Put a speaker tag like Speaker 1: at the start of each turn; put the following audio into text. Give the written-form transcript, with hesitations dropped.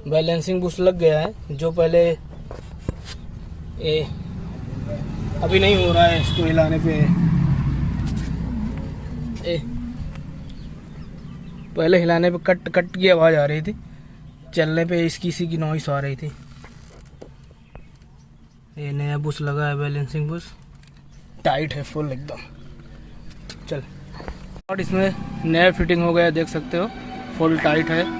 Speaker 1: Balancing Bush लग गया है, जो पहले अभी नहीं हो रहा है इसको हिलाने पे। पहले हिलाने पे कट कट की आवाज़ आ रही थी, चलने पे इसकी सी की नॉइस आ रही थी। ये नया बुश लगा है, बैलेंसिंग बुश टाइट है फुल एकदम। चल, और इसमें नया फिटिंग हो गया, देख सकते हो फुल टाइट है।